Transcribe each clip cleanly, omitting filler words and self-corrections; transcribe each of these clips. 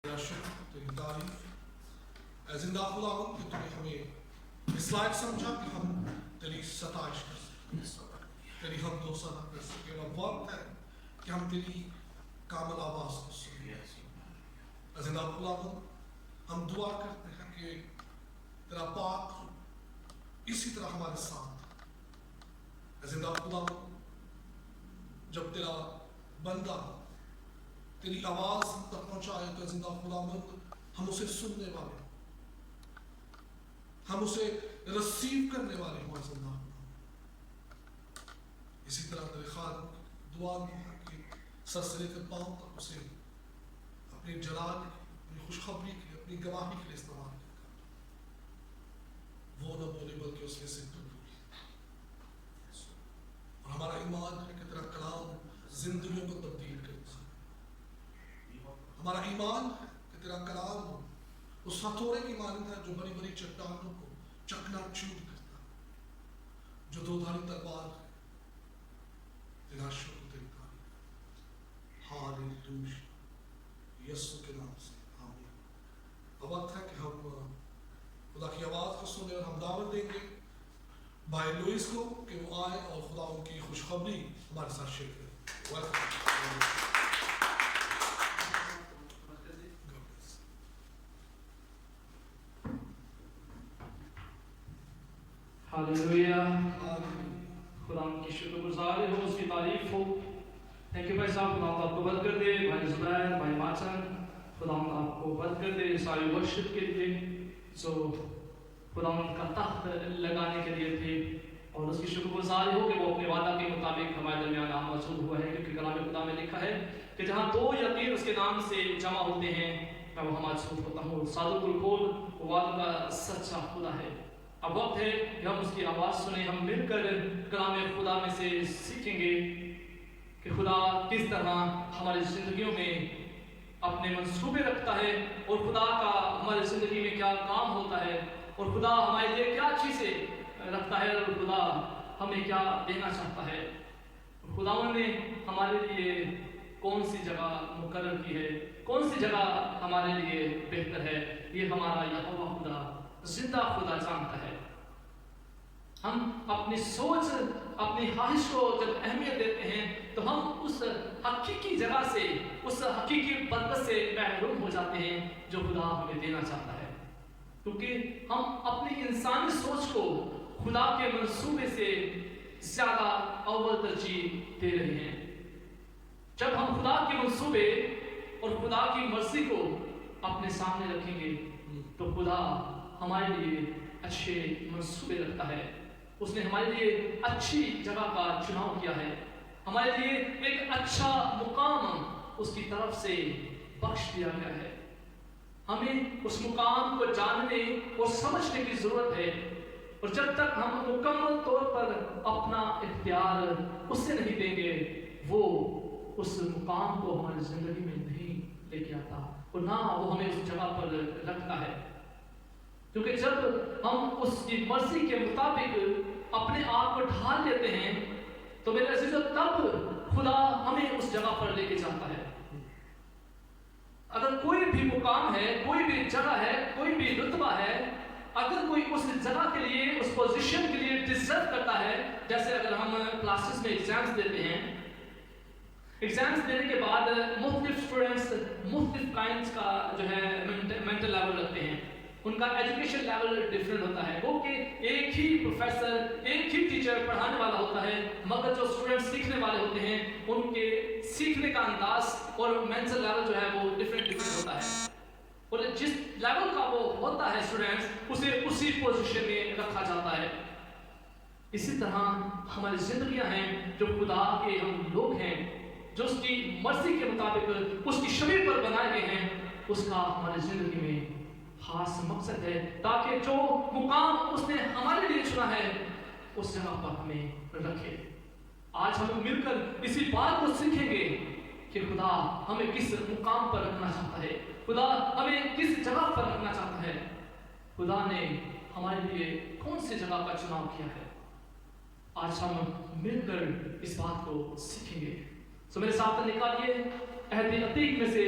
تیرا شکر، تیری تعریف اے زندہ خداوند کہ تو نے ہمیں اس لائق سمجھا کہ ہم تیری ستائش کر سکیں، تیری حمد و ثنا کر سکیں۔ اور وقت ہے کہ ہم تیری کامل آواز کو سنیں۔ اے زندہ خداوند ہم دعا کرتے ہیں کہ تیرا پاک اسی طرح ہمارے ساتھ۔ اے زندہ خداوند جب تیرا بندہ تیری آواز ہم تک پہنچائے تو زندہ خداوند ہم اسے سننے والے، ہم اسے رسیو کرنے والے ہوں۔ زندہ اسی طرح تیرے خادم دعا ہے کہ سر سے لے کر پاؤں تک اسے اپنی جلال، اپنی خوشخبری کے لیے، اپنی گواہی کے لیے استعمال کرتا، وہ نہ بولے بلکہ اس میں سے تو بولے۔ اور ہمارا ایمان ہے کہ تیرا کلام زندگیوں کو تبدیل کرتا ہے۔ ہمارا ایمان ہے کہ تیرا کلام اس ہتھوڑے کی مانند ہے جو بڑی بڑی چٹانوں کو چکنا چور کرتا ہے، جو دو دھاری تلوار ہے۔ تیرا شکر، تیری تعریف، ہاللویا، یسوع کے نام سے آمین۔ اب وقت ہے کہ ہم خدا کی آواز کو سنیں اور ہم دعوت دیں گے بھائی لوئس کو کہ وہ آئے اور خدا ان کی خوشخبری ہمارے ساتھ شیئر کریں۔ ویلکم۔ ہاللویا، خدا کی شکر گزار ہو، اس کی تعریف ہو۔ تھینک یو بھائی صاحب، خدا آپ کو بد کر دے۔ بھائی زبیر، بھائی ماچن، خدا آپ کو بد کر دے ساری ورشپ کے لیے جو خدا کا تخت لگانے کے لیے تھے، اور اس کی شکر گزار ہو کہ وہ اپنے وعدہ کے مطابق ہمارے درمیان موجود ہوا ہے، کیونکہ کلام خدا میں لکھا ہے کہ جہاں دو یا تین اس کے نام سے جمع ہوتے ہیں میں وہاں موجود ہوتا ہوں۔ صادق القول، وہ وعدہ کا سچا خدا ہے۔ اب وقت ہے کہ ہم اس کی آواز سنیں، ہم مل کر کلام خدا میں سے سیکھیں گے کہ خدا کس طرح ہماری زندگیوں میں اپنے منصوبے رکھتا ہے، اور خدا کا ہماری زندگی میں کیا کام ہوتا ہے، اور خدا ہمارے لیے کیا چیزیں رکھتا ہے، اور خدا ہمیں کیا دینا چاہتا ہے۔ خداوند نے ہمارے لیے کون سی جگہ مقرر کی ہے، کون سی جگہ ہمارے لیے بہتر ہے، یہ ہمارا یہوہ خدا زندہ خدا جانتا ہے۔ ہم اپنی سوچ، اپنی خواہش کو جب اہمیت دیتے ہیں تو ہم اس حقیقی جگہ سے، اس حقیقی برکت سے محروم ہو جاتے ہیں جو خدا ہمیں دینا چاہتا ہے، کیونکہ ہم اپنی انسانی سوچ کو خدا کے منصوبے سے زیادہ اول ترجیح دے رہے ہیں۔ جب ہم خدا کے منصوبے اور خدا کی مرضی کو اپنے سامنے رکھیں گے تو خدا ہمارے لیے اچھے منصوبے رکھتا ہے۔ اس نے ہمارے لیے اچھی جگہ کا چناؤ کیا ہے، ہمارے لیے ایک اچھا مقام اس کی طرف سے بخش دیا گیا ہے۔ ہمیں اس مقام کو جاننے اور سمجھنے کی ضرورت ہے، اور جب تک ہم مکمل طور پر اپنا اختیار اس سے نہیں دیں گے، وہ اس مقام کو ہماری زندگی میں نہیں لے کے آتا، اور نہ وہ ہمیں اس جگہ پر رکھتا ہے۔ کیونکہ جب ہم اس کی مرضی کے مطابق اپنے آپ کو ڈھال لیتے ہیں تو میرے عزیزو تب خدا ہمیں اس جگہ پر لے کے جاتا ہے۔ اگر کوئی بھی مقام ہے، کوئی بھی جگہ ہے، کوئی بھی رتبہ ہے، اگر کوئی اس جگہ کے لیے، اس پوزیشن کے لیے ڈیزرو کرتا ہے، جیسے اگر ہم کلاسز میں ایگزامز دیتے ہیں، ایگزامز دینے کے بعد مختلف اسٹوڈنٹس مختلف کائنڈس کا جو ہے مینٹل لیول رکھتے ہیں، ان کا ایجوکیشن لیول ڈفرینٹ ہوتا ہے، وہ کہ ایک ہی پروفیسر، ایک ہی ٹیچر پڑھانے والا ہوتا ہے، مگر جو اسٹوڈنٹ سیکھنے والے ہوتے ہیں ان کے سیکھنے کا انداز اور مینٹل لیول جو ہے وہ ڈفرینٹ ہوتا ہے، اور جس لیول کا وہ ہوتا ہے اسٹوڈنٹس اسے اسی پوزیشن میں رکھا جاتا ہے۔ اسی طرح ہماری زندگیاں ہیں، جو خدا کے ہم لوگ ہیں، جو اس کی مرضی کے مطابق اس کی شبیہ پر بنائے گئے ہیں، اس کا ہماری زندگی میں خاص مقصد ہے، تاکہ جو مقام اس نے ہمارے لیے چنا ہے اس جگہ پر ہمیں رکھے۔ آج ہم مل کر اسی بات کو سیکھیں گے کہ خدا ہمیں کس مقام پر رکھنا چاہتا ہے، خدا ہمیں کس جگہ پر رکھنا چاہتا ہے، خدا نے ہمارے لیے کون سی جگہ کا چناؤ کیا ہے۔ آج ہم مل کر اس بات کو سیکھیں گے۔ سو میرے ساتھ نکالیے عہد عتیق میں سے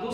2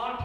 8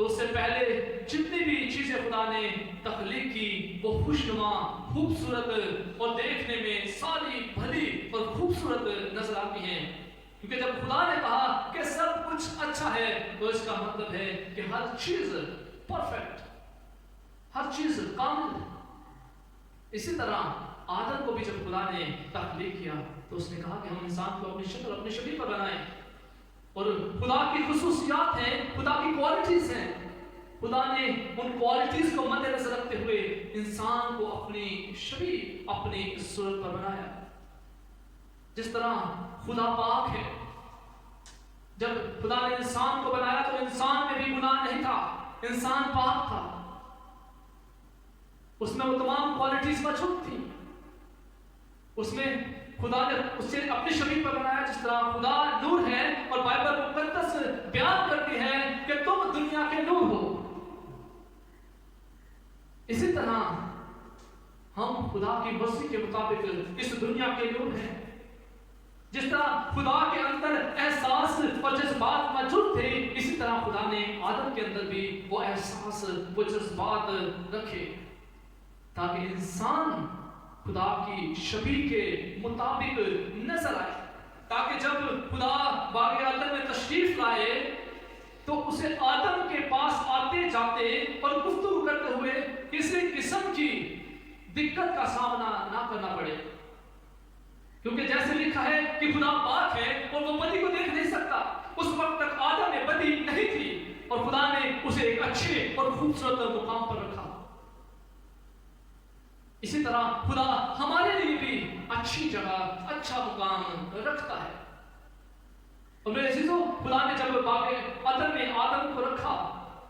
تو اس سے پہلے جتنی بھی چیزیں خدا نے تخلیق کی وہ خوشنما، خوبصورت اور دیکھنے میں ساری بھلی اور خوبصورت نظر آتی ہیں، کیونکہ جب خدا نے کہا کہ سب کچھ اچھا ہے تو اس کا مطلب ہے کہ ہر چیز پرفیکٹ، ہر چیز کامل ہے۔ اسی طرح آدم کو بھی جب خدا نے تخلیق کیا تو اس نے کہا کہ ہم انسان کو اپنی شکل اپنی شبیہ پر بنائیں، اور خدا کی خصوصیات ہیں، خدا کی کوالٹیز ہیں، خدا نے ان کوالٹیز کو مد نظر رکھتے ہوئے انسان کو اپنی شبیہ اپنی صورت پر بنایا۔ جس طرح خدا پاک ہے، جب خدا نے انسان کو بنایا تو انسان میں بھی گناہ نہیں تھا، انسان پاک تھا، اس میں وہ تمام کوالٹیز موجود تھی، اس میں خدا نے اسے اپنی شبیہ پر بنایا۔ جس طرح خدا نور ہے اور بائبل مقدس بیان کرتی ہے کہ تم دنیا کے نور ہو، اسی طرح ہم خدا کی مرضی کے مطابق اس دنیا کے نور ہیں۔ جس طرح خدا کے اندر احساس اور جذبات موجود تھے، اسی طرح خدا نے آدم کے اندر بھی وہ احساس وہ جذبات رکھے تاکہ انسان خدا کی شبیہ کے مطابق نظر آئے، تاکہ جب خدا باغ عدن میں تشریف لائے تو اسے آدم کے پاس آتے جاتے اور گفتگو کرتے ہوئے کسی قسم کی دقت کا سامنا نہ کرنا پڑے، کیونکہ جیسے لکھا ہے کہ خدا پاک ہے اور وہ بدی کو دیکھ نہیں سکتا۔ اس وقت تک آدم میں بدی نہیں تھی اور خدا نے اسے ایک اچھے اور خوبصورت مقام پر رکھا۔ اسی طرح خدا ہمارے لیے بھی اچھی جگہ، اچھا مقام رکھتا ہے۔ اور میرے عزیزو، خدا نے جب باغ عدن میں آدم کو رکھا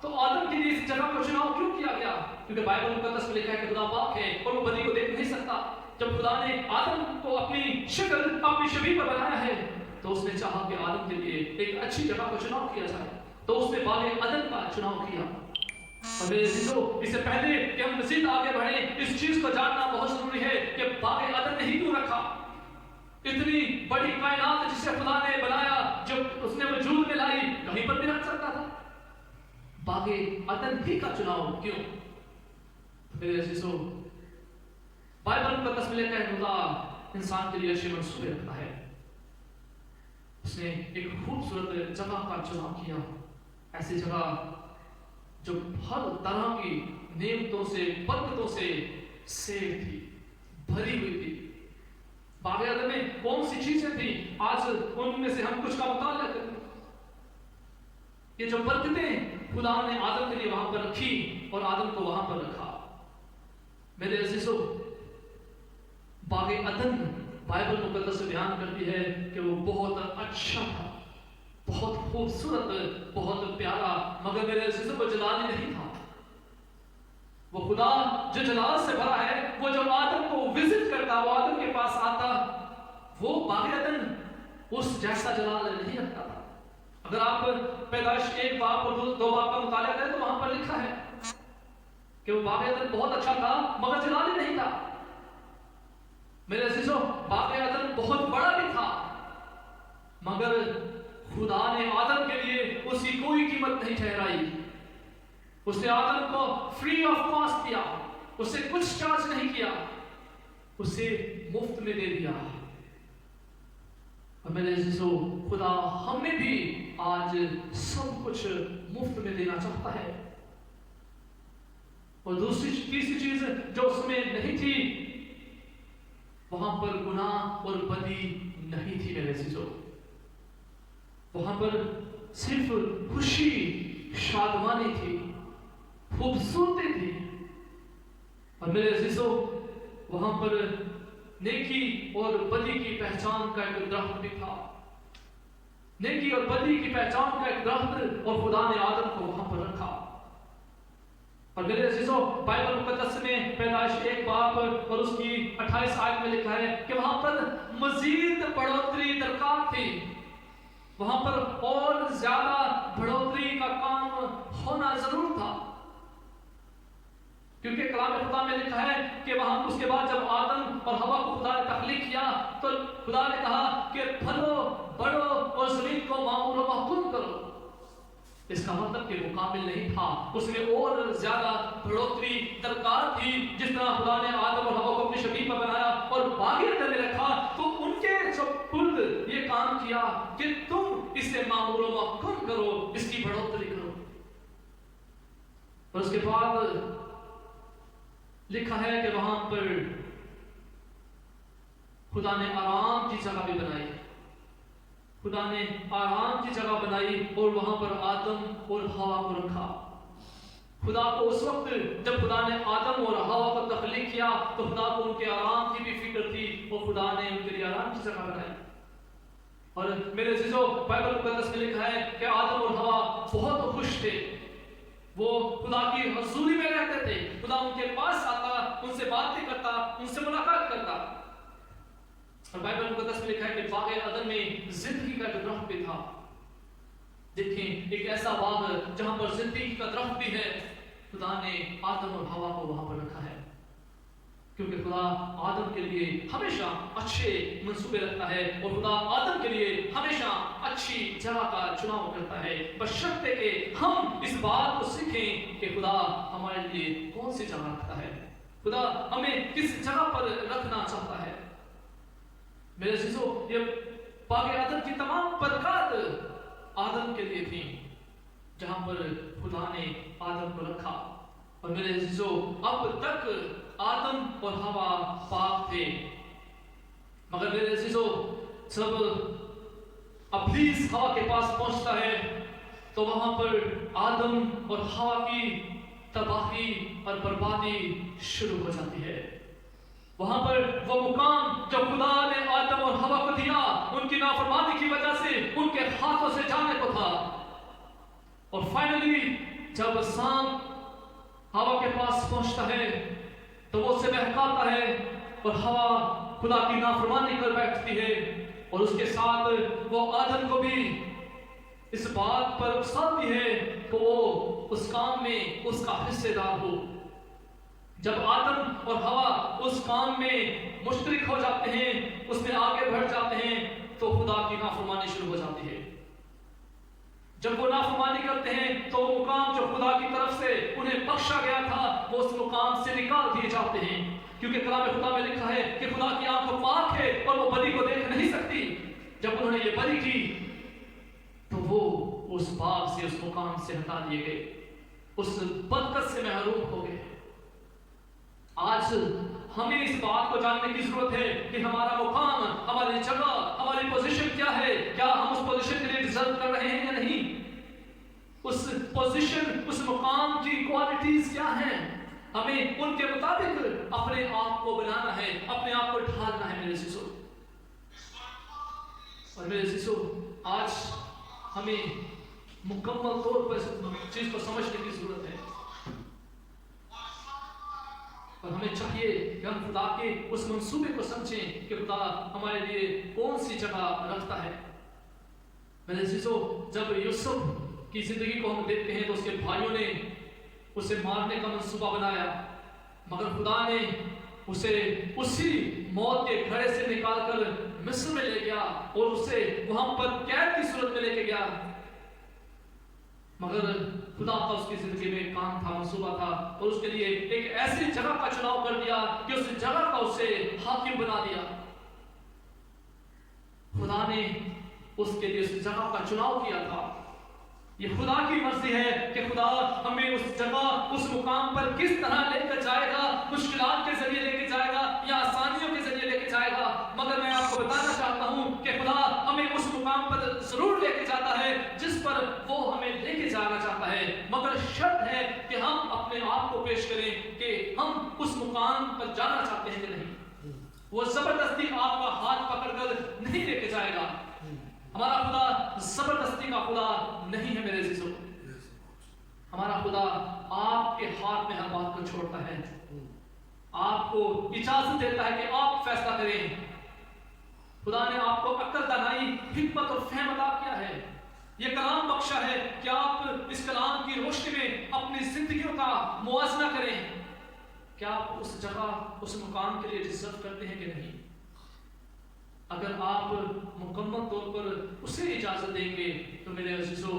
تو آدم کے لیے اس جگہ کو چناؤ کیوں کیا گیا؟ کیونکہ بائبل مقدس میں لکھا ہے کہ خدا پاک ہے اور وہ بدی کو دیکھ نہیں سکتا۔ جب خدا نے آدم کو اپنی شکل اپنی شبیہ پر بنایا ہے تو اس نے چاہا کہ آدم کے لیے ایک اچھی جگہ کو چناؤ کیا جائے، تو اس نے باغ عدن کا چناؤ کیا۔ اور میرے عزیزو، اس سے پہلے کہ ہم مزید آگے بڑھیں، اس چیز کو جاننا بہت ضروری ہے کہ باغ عدن نے ہی کیوں رکھا؟ اتنی بڑی کائنات جسے خدا نے بنایا، جب اس نے وجود میں لائی، کہیں پر بھی رکھ سکتا تھا۔ باغ عدن ہی کا چناؤ کیوں؟ میرے عزیزو، بائبل مقدس میں لکھا ہے خدا انسان کے لیے اچھے منصوبے رکھتا ہے۔ اس نے ایک خوبصورت جگہ کا چناؤ کیا، ایسی جگہ جو ہر طرح کی نعمتوں سے برکتوں سے سیر تھی، بھری ہوئی تھی۔ باغ عدن میں کون سی چیزیں تھیں؟ آج ان میں سے ہم کچھ کا مطالعہ کریں۔ یہ جو برکتیں خدا نے آدم کے لیے وہاں پر رکھی اور آدم کو وہاں پر رکھا۔ میرے عزیزو، باغ عدن بائبل مقدس بیان کرتی ہے کہ وہ بہت اچھا تھا، بہت خوبصورت، بہت پیارا، مگر میرے عزیزو وہ جلالی نہیں تھا۔ وہ خدا جو جلال سے بھرا ہے، وہ جو آدم کو وزٹ کرتا، وہ آدم کے پاس آتا، وہ باغ عدن اس جیسا جلال نہیں رکھتا تھا۔ اگر آپ پیدائش 1 باب اور 2 باب کا مطالعہ کریں تو وہاں پر لکھا ہے کہ وہ باغ عدن بہت اچھا تھا مگر جلالی نہیں تھا۔ میرے عزیزو، باغ عدن بہت بڑا بھی تھا مگر خدا نے آدم کے لیے اس کی کوئی قیمت نہیں ٹھہرائی۔ اس نے آدم کو فری آف کاسٹ دیا، اسے کچھ چارج نہیں کیا، اسے مفت میں دے دیا۔ اور میرے عزیزو، خدا ہمیں بھی آج سب کچھ مفت میں دینا چاہتا ہے۔ اور تیسری چیز جو اس میں نہیں تھی، وہاں پر گناہ اور بدی نہیں تھی۔ میرے عزیزو، وہاں پر صرف خوشی، شادمانی تھی، خوبصورتی تھی۔ اور میرے عزیزو، وہاں پر نیکی اور بدی کی پہچان کا ایک درخت بھی تھا، نیکی اور بدی کی پہچان کا ایک درخت، اور خدا نے آدم کو وہاں پر رکھا۔ اور میرے عزیزو، بائبل مقدس میں پیدائش 1 باب اور اس کی 28 آیت میں لکھا ہے کہ وہاں پر مزید بڑھوتری درکار تھی، وہاں پر اور زیادہ بڑھوتری کا کام ہونا ضرور تھا، کیونکہ کلام خدا میں لکھا ہے کہ وہاں اس کے بعد جب آدم اور ہوا کو خدا نے تخلیق کیا تو خدا نے کہا کہ پھلو بڑھو اور زمین کو معمور و محکوم کرو۔ اس کا مطلب کہ وہ کامل نہیں تھا، اس میں اور زیادہ بڑھوتری درکار تھی۔ جس طرح خدا نے آدم اور حوا کو اپنی شبیہ پر بنایا اور باغ ایدن میں رکھا، تو ان کے جو خود یہ کام کیا کہ تم اسے معمول و محکم کرو، اس کی بڑھوتری کرو۔ اور اس کے بعد لکھا ہے کہ وہاں پر خدا نے آرام کی جگہ بھی بنائی، خدا نے آرام کی جگہ بنائی اور وہاں پر آدم اور حوا کو رکھا۔ خدا کو اس وقت جب خدا نے آدم اور حوا کو تخلیق کیا تو خدا کو ان کے آرام کی بھی فکر تھی اور خدا نے ان کے لیے آرام کی جگہ بنائی۔ اور میرے عزیزو، بائبل مقدس میں لکھا ہے کہ آدم اور حوا بہت خوش تھے، وہ خدا کی حضوری میں رہتے تھے، خدا ان کے پاس آتا، ان سے باتیں کرتا، ان سے ملاقات کرتا۔ اور بائبل مقدس میں لکھا ہے کہ باغ عدن میں زندگی کا ایک درخت بھی تھا۔ دیکھیں، ایک ایسا باغ جہاں پر زندگی کا درخت بھی ہے، خدا نے آدم اور حوا کو وہاں پر رکھا ہے، کیونکہ خدا آدم کے لیے ہمیشہ اچھے منصوبے رکھتا ہے اور خدا آدم کے لیے ہمیشہ اچھی جگہ کا چناؤ کرتا ہے، بشرطے کہ ہم اس بات کو سیکھیں کہ خدا ہمارے لیے کون سی جگہ رکھتا ہے، خدا ہمیں کس جگہ پر رکھنا چاہتا ہے۔ میرے عزیزو، یہ باغ عدن کی تمام برکات آدم کے لیے تھیں، جہاں پر خدا نے آدم کو رکھا۔ اور میرے عزیزو، اب تک آدم اور حوا پاک تھے، مگر میرے عزیزو، جب ابلیس حوا کے پاس پہنچتا ہے تو وہاں پر آدم اور حوا کی تباہی اور بربادی شروع ہو جاتی ہے۔ وہاں پر وہ مقام جو خدا نے آدم اور حوا کو دیا، ان کی نافرمانی کی وجہ سے ان کے ہاتھوں سے جانے کو تھا۔ اور فائنلی جب سانپ حوا کے پاس پہنچتا ہے تو وہ اسے بہکاتا ہے اور حوا خدا کی نافرمانی کر بیٹھتی ہے، اور اس کے ساتھ وہ آدم کو بھی اس بات پر اکساتی ہے کہ وہ اس کام میں اس کا حصے دار ہو۔ جب آدم اور حوا اس کام میں مشترک ہو جاتے ہیں، اس میں آگے بڑھ جاتے ہیں، تو خدا کی نافرمانی شروع ہو جاتی ہے۔ جب وہ نافرمانی کرتے ہیں تو وہ مقام جو خدا کی طرف سے انہیں بخشا گیا تھا، وہ اس مقام سے نکال دیے جاتے ہیں، کیونکہ کلام خدا میں لکھا ہے کہ خدا کی آنکھ پاک ہے اور وہ بدی کو دیکھ نہیں سکتی۔ جب انہوں نے یہ بدی کی تو وہ اس باغ سے، اس مقام سے ہٹا دیے گئے، اس برکت سے محروم ہو گئے۔ آج ہمیں اس بات کو جاننے کی ضرورت ہے کہ ہمارا مقام، ہماری جگہ، ہماری پوزیشن کیا ہے، کیا ہم اس پوزیشن کے لیے ڈیزرو کر رہے ہیں یا نہیں، اس پوزیشن، اس مقام کی کوالٹیز کیا ہیں، ہمیں ان کے مطابق اپنے آپ کو بنانا ہے، اپنے آپ کو ڈھالنا ہے میرے عزیزو۔ اور میرے عزیزو، آج ہمیں مکمل طور پر اس چیز کو سمجھنے کی ضرورت ہے، اور ہمیں چاہیے کہ ہم خدا کے اس منصوبے کو سمجھیں کہ خدا ہمارے لیے کون سی جگہ رکھتا ہے۔ میرے عزیزو، جب یوسف کی زندگی کو ہم دیکھتے ہیں تو اس کے بھائیوں نے اسے مارنے کا منصوبہ بنایا، مگر خدا نے اسے اسی موت کے گھڑے سے نکال کر مصر میں لے گیا اور اسے وہاں پر قید کی صورت میں لے کے گیا، مگر خدا کا اس کی زندگی میں کام تھا، منصوبہ تھا، اور اس کے لیے ایک ایسی جگہ کا چناؤ کر دیا کہ اس جگہ کا اسے حاکم بنا دیا۔ خدا نے اس کے لیے اس جگہ کا چناؤ کیا تھا۔ یہ خدا کی مرضی ہے کہ خدا ہمیں اس جگہ، اس مقام پر کس طرح لے کر جائے گا، مشکلات کے ذریعے لے کے جائے گا یا آسانیوں کے ذریعے لے کے جائے گا، مگر میں آپ کو بتانا چاہتا ہوں کہ خدا ہمیں اس مقام پر ضرور لے کے جاتا ہے جس پر وہ ہمیں لے کے جانا چاہتا ہے، مگر شرط ہے کہ ہم اپنے آپ کو پیش کریں کہ ہم اس مقام پر جانا چاہتے ہیں کہ نہیں۔ وہ زبردستی آپ کا ہاتھ پکڑ کر نہیں لے کے جائے گا۔ ہمارا خدا زبردستی کا خدا نہیں ہے میرے عزیزو، ہمارا خدا آپ کے ہاتھ میں ہر بات کو چھوڑتا ہے، آپ کو اجازت دیتا ہے کہ آپ فیصلہ کریں۔ خدا نے آپ کو عقل، دانائی، حکمت اور فہم عطا کیا ہے، یہ کلام بخشا ہے کہ آپ اس کلام کی روشنی میں اپنی زندگیوں کا موازنہ کریں، کیا آپ اس جگہ، اس مقام کے لیے ڈیزرو کرتے ہیں کہ نہیں۔ اگر آپ مکمل طور پر اسے اجازت دیں گے تو میرے عزیزو،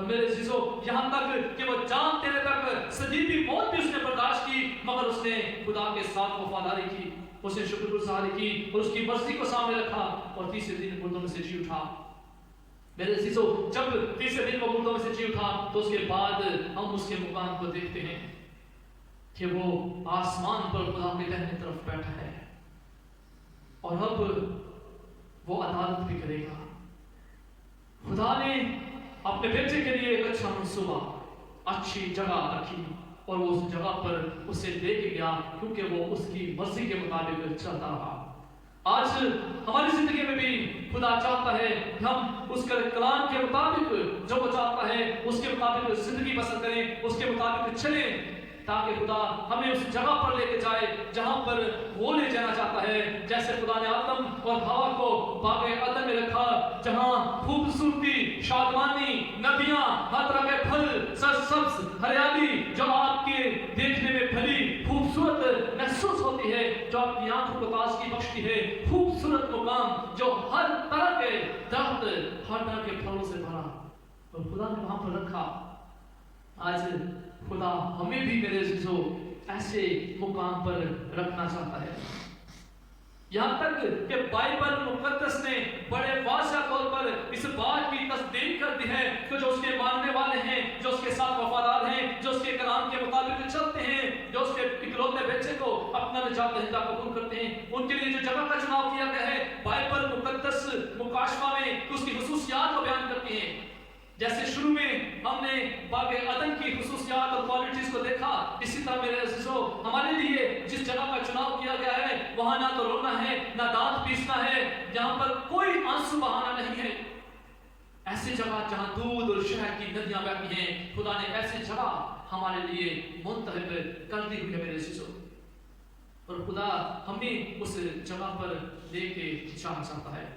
اور میرے عزیزو یہاں تک کہ وہ جان دینے تک صلیبی موت بھی اس نے برداشت کی، مگر اس نے خدا کے ساتھ وفاداری کی، اس نے شکر گزاری کی اور اس کی مرضی کو سامنے رکھا اور تیسرے دن مردوں میں سے جی اٹھا۔ میرے عزیزو جب تیسرے دن وہ مردوں میں سے جی اٹھا تو اس کے بعد ہم اس کے مقام کو دیکھتے ہیں کہ وہ آسمان پر خدا کے دہنے طرف بیٹھا ہے اور اب وہ عدالت بھی کرے گا۔ خدا نے اپنے بیٹے کے لیے ایک اچھا منصوبہ، اچھی جگہ رکھی اور وہ اس جگہ پر اسے لے کے گیا کیونکہ وہ اس کی مرضی کے مطابق چلتا رہا۔ آج ہماری زندگی میں بھی خدا چاہتا ہے کہ ہم اس کے کلام کے مطابق جو وہ چاہتا ہے اس کے مطابق زندگی بسر کریں، اس کے مطابق چلیں، تاکہ خدا ہمیں اس جگہ پر لے کے جائے جہاں پر وہ لے جانا چاہتا ہے۔ جیسے خدا نے آدم اور ہوا کو باغ عدن میں رکھا جہاں خوبصورتی، شادمانی، ندیاں، ہر طرح کے پھل، سرسبز ہریالی جو آپ کے دیکھنے میں بھلی خوبصورت محسوس ہوتی ہے، جو آپ کی آنکھوں کو تازگی بخشتی ہے، خوبصورت مقام جو ہر طرح کے درخت، ہر طرح کے پھلوں سے بھرا اور خدا نے وہاں پر رکھا۔ آج خدا ہمیں بھی میرے عزیزو ایسے مقام پر رکھنا چاہتا ہے، یہاں تک کہ بائبل مقدس نے بڑے واضح طور پر اس بات کی تصدیق کر دی ہے کہ جو اس کے ماننے والے ہیں، جو اس کے ساتھ وفادار ہیں، جو اس کے کلام کے مطابق چلتے ہیں، جو اس کے اکلوتے بیٹے کو اپنا نجات دہندہ قبول کرتے ہیں، ان کے لیے جو جگہ کا چناؤ کیا گیا ہے بائبل مقدس مکاشفہ میں اس کی خصوصیات کو بیان کرتی ہیں۔ جیسے شروع میں ہم نے باغ عدن کی خصوصیات اور کوالٹیز کو دیکھا، اسی طرح میرے عزیزو ہمارے لیے جس جگہ کا چناؤ کیا گیا ہے وہاں نہ تو رونا ہے، نہ دانت پیسنا ہے، جہاں پر کوئی آنسو بہانا نہیں ہے۔ ایسی جگہ جہاں دودھ اور شہد کی ندیاں بہتی ہیں، خدا نے ایسی جگہ ہمارے لیے منتخب کر دی ہوئی ہے میرے عزیزو، اور خدا ہمیں اس جگہ پر لے کے جانا چاہتا ہے۔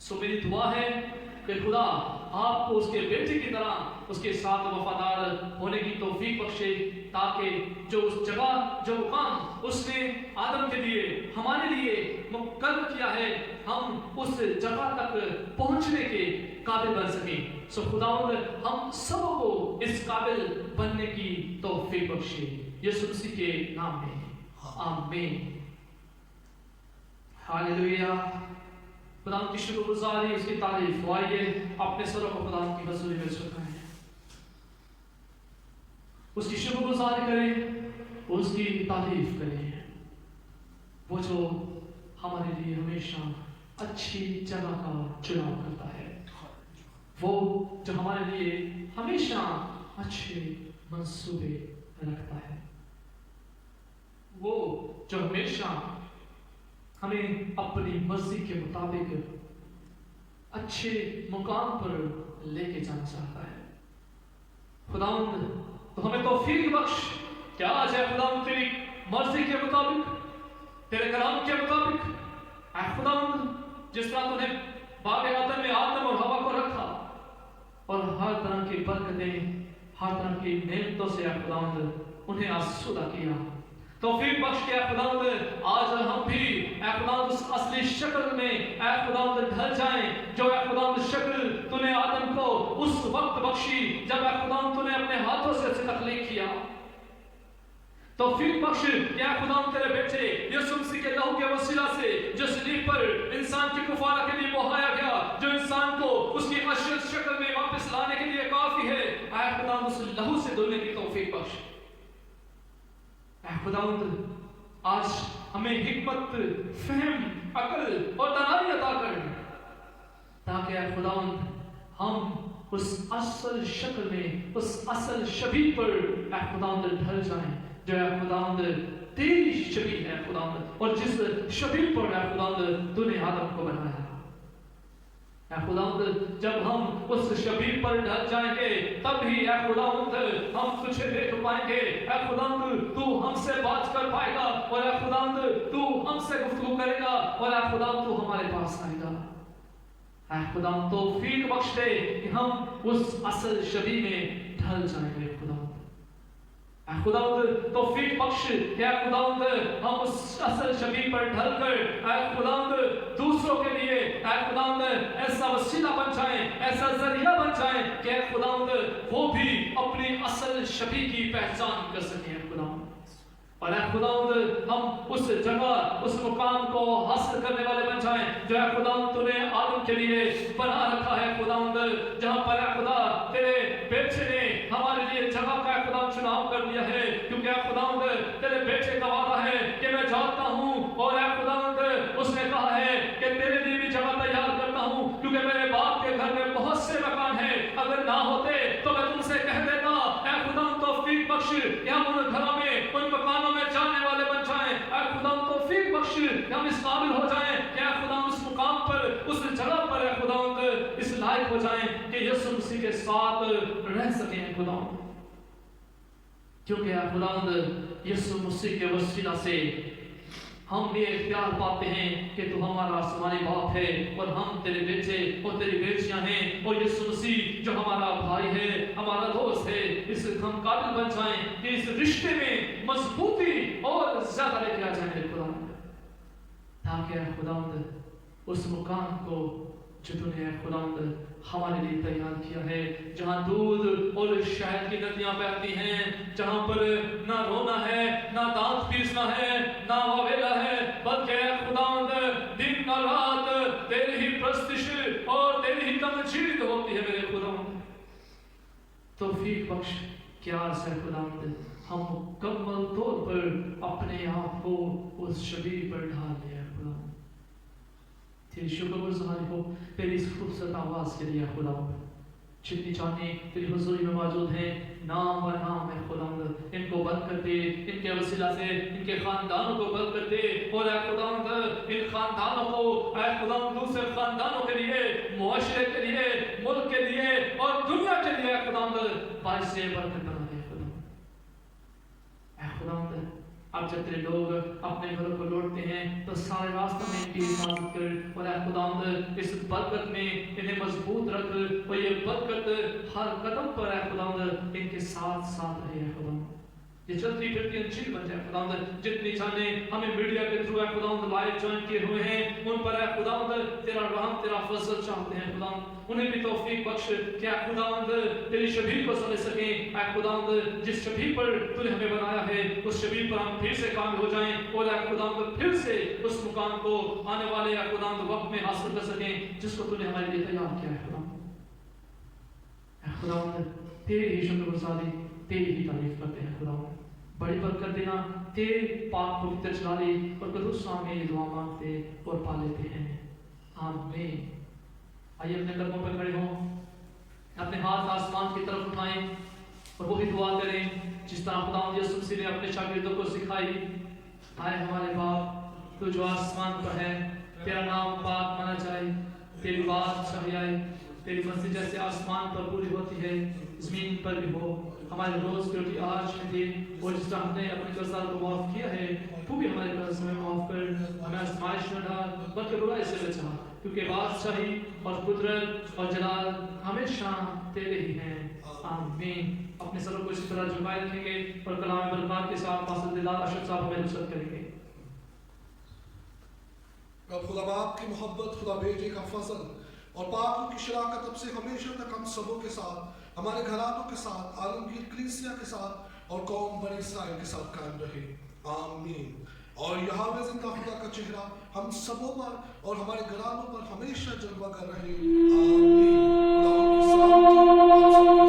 سو میری دعا ہے کہ خدا آپ کو اس کے بیٹے کی طرح اس کے ساتھ وفادار ہونے کی توفیق بخشے، تاکہ جو اس جگہ، جو مقام اس نے آدم کے لیے ہمارے لیے مقرر کیا ہے، ہم اس جگہ تک پہنچنے کے قابل بن سکیں۔ سو خداوند ہم سب کو اس قابل بننے کی توفیق بخشے، یسوع مسیح کے نام میں آمین۔ ہاللویہ۔ خدا کی شکر گزاری، اس کی تعریف، آئیے اپنے سروں کو خدا کی حضوری میں جھکائیں، اس کی شکر گزاری کریں، اس کی تعریف کریں، وہ جو ہمارے لیے ہمیشہ اچھی جگہ کا چناؤ کرتا ہے، وہ جو ہمارے لیے ہمیشہ اچھے منصوبے رکھتا ہے، وہ جو ہمیشہ ہمیں اپنی مرضی کے مطابق اچھے مقام پر لے کے جانا چاہتا ہے۔ خداوند تو ہمیں توفیق بخش کہ آج ہے خداوند تیری مرضی کے مطابق، تیرے کلام کے مطابق، اے خداوند جس طرح تو نے باغ عدن میں آدم اور ہوا کو رکھا اور ہر طرح کی برکتیں، ہر طرح کی نعمتوں سے اے خداوند انہیں آسودہ کیا، توفیق بخش کے اے خداوند آج ہم بھی اے خداوند اس اصلی شکل میں اے خداوند ڈھل جائیں جو اے خداوند شکل تو نے آدم کو اس وقت بخشی جب اے خداوند تو نے اپنے ہاتھوں سے اسے تخلیق کیا۔ توفیق بخش کہ اے خداوند تیرے بیٹے یسوع مسیح کے لہو کے وسیلہ سے جو صلیب پر انسان کی کفارہ کے لیے بہایا گیا، جو انسان کو اس کی اصل شکل میں واپس لانے کے لیے کافی ہے، اے خداوند اس لہو سے دھلنے کی توفیق بخش۔ اے خداوند آج ہمیں حکمت، فہم، عقل اور دانائی عطا کر، تاکہ اے خداوند ہم اس اصل شکل میں، اس اصل شبیہ پر اے خداوند ڈھل جائیں جو اے خداوند تیری شبیہ ہے خداوند، اور جس شبیہ پر اے خداوند تو نے آدم کو بنایا۔ اے خداوند جب ہم اس شبیہ پر ڈھل جائیں گے تب ہی اے خداوند ہم تجھے دیکھ پائیں گے، اے خداوند تو ہم سے بات کر پائے گا، اور اے خداوند تو ہم سے گفتگو کرے گا، اور اے خداوند تو ہمارے پاس آئے گا۔ اے خداوند توفیق بخش دے کہ ہم اس اصل شبیہ میں ڈھل جائیں گے خداوند۔ اے خداوند توفیق بخش کہ اے خداوند ہم اس اصل شبیہ پر ڈھل کر اے خداوند دوسروں کے لیے اے خداوند ایسا وسیلہ بن جائیں، ایسا ذریعہ بن جائیں کہ اے خداوند وہ بھی اپنی اصل شبیہ کی پہچان کر سکیں اے خداوند۔ اور اے خداوند ہم اس جگہ اس مقام کو حاصل کرنے والے بن جائیں جو اے خداوند تو نے عالم کے لیے بنا رکھا ہے خداوند، جہاں پر اے خدا تیرے بیٹے نے ہمارے لیے جگہ کا اے خداوند چناؤ کر لیا ہے، کیونکہ اے خداوند تیرے بیٹے کا وعدہ ہے کہ میں جاتا ہوں اور اے خداوند اس نے کہا ہے کہ تیرے لیے بھی جگہ تیار کرتا ہوں، کیونکہ میرے باپ کے گھر میں بہت سے مکان ہیں، اگر نہ ہوتے تو میں تم سے کہہ دیتا۔ اے خداوند توفیق بخش کہ ہم ان گھروں میں ان مکانوں میں جانے والے بن جائیں، اے خداوند توفیق بخش کہ ہم اس قابل ہو جائیں کہ اے خداوند اس مقام پر اس جگہ پر اے خداوند اس لائق ہو جائیں کہ یسوع مسیح کے ساتھ رہ سکیں اے خداوند، کیونکہ اے خداوند یسوع مسیح کے وسیلہ سے ہم یہ اختیار پاتے ہیں کہ تو ہمارا آسمانی باپ ہے اور ہم تیرے بیٹے اور تیری بیٹیاں ہیں، اور یسوع مسیح جو ہمارا بھائی ہے ہمارا دوست ہے، اس ہم قابل بن جائیں کہ اس رشتے میں مضبوطی اور زیادہ لے کے آ جائیں خداوند، تاکہ اے خداوند اس مقام کو جو تو نے اے خداوند ہمارے لیے تیار کیا ہے، جہاں دودھ اور شہد کی ندیاں بہتی ہیں، جہاں پر نہ رونا ہے، نہ دانت پیسنا ہے، نہ واویلا ہے، بلکہ اے خداوند دن اور رات تیری ہی پرستش اور تیری ہی تمجید ہوتی ہے میرے خداوند۔ توفیق بخش کہ آج ہے خداوند ہم مکمل طور پر اپنے آپ کو اس شبیہ پر ڈھال لیں خداوند۔ تیری شکر گزاری ہو تیری اس خوبصورت آواز کے لیے خداوند، جتنی جانے تیری حضوری میں موجود ہیں نام و نام ہے خداوند، ان کو بند کر دے، ان کے وسیلہ سے ان کے خاندانوں کو بند کر دے، اور اے خداوند ان خاندانوں کو اے خداوند دوسرے خاندانوں کے لیے، معاشرے کے لیے، ملک کے لیے اور دنیا کے لیے اے خداوند باعث برکت بنا دے خداوند۔ اے خداوند اب جب تیرے لوگ اپنے گھروں کو لوٹتے ہیں تو سارے راستوں میں ان کی حفاظت کر، اور اے خداوند اس برکت میں انہیں مضبوط رکھ، اور یہ برکت ہر قدم پر اے خداوند ان کے ساتھ ساتھ رہے اے خداوند، یہ چلتی پھرتی انجیل بن جائے خداوند۔ جتنی جانے ہمیں میڈیا کے تھرو اے خداوند لائیو جوائن کیے ہوئے ہیں ان پر اے خداوند تیرا رحم تیرا فضل چاہتے ہیں خداوند، انہیں بھی توفیق بخش کہ اے خداوند تیری شبیہ کو سمجھ سکیں، اے خداوند جس شبیہ پر تو نے ہمیں بنایا ہے اس شبیہ پر ہم پھر سے کامل ہو جائیں، اور اے خداوند پھر سے اس مقام کو آنے والے اے خداوند وقت میں حاصل کر سکیں جس کو تو نے ہمارے لیے تیار کیا ہے خداوند۔ اے خداوند تیری ہی شکر گزاری تیری ہی تعریف کرتے ہیں خداوند، بڑی برکت دینا، تیرے پاک پوتر جلالی اور قدوس نام میں یہ دعا مانگتے اور پا لیتے ہیں، آمین۔ آئیے اپنے قدموں پر کھڑے ہوں، اپنے ہاتھ آسمان کی طرف اٹھائیں اور وہی دعا کریں جس طرح خداوند یسوع مسیح نے اپنے شاگردوں کو سکھائی۔ آئے ہمارے باپ تو جو آسمان پر ہے، تیرا نام پاک مانا جائے، تیری بات چاہیے آئے، تیری مرضی جیسے آسمان پر پوری ہوتی ہے زمین پر بھی ہو۔ ہمارے روز کی روٹی آج ہمیں دے، اور جس طرح ہم نے اپنے قرضدار کو معاف کیا ہے تو بھی ہمارے قرض میں معاف کر، ہمیں آزمائش میں ڈال بلکہ برائی سے بچا، کیونکہ بادشاہی اور قدرت اور جلال ہمیشہ تیرے ہی ہیں، آمین۔ اپنے سروں کو اسی طرح جھکائے رکھیں گے اور کلام برکات کے ساتھ فاصل دلال اشرف صاحب ہمیں نصرت کریں گے۔ رب خدا باپ کی محبت، خدا بیٹے کا فضل اور پاک کی شراکت اب سے ہمیشہ تک ہم سبوں کے ساتھ، ہمارے گھرانوں کے ساتھ، عالمگیر کلیسیا کے ساتھ اور قوم بنی اسرائیل کے ساتھ قائم رہے، آمین۔ اور یہاں زندہ خدا کا چہرہ ہم سبوں پر اور ہمارے گھرانوں پر ہمیشہ جلوہ کر رہے، آمین۔ خدا کی سلامتی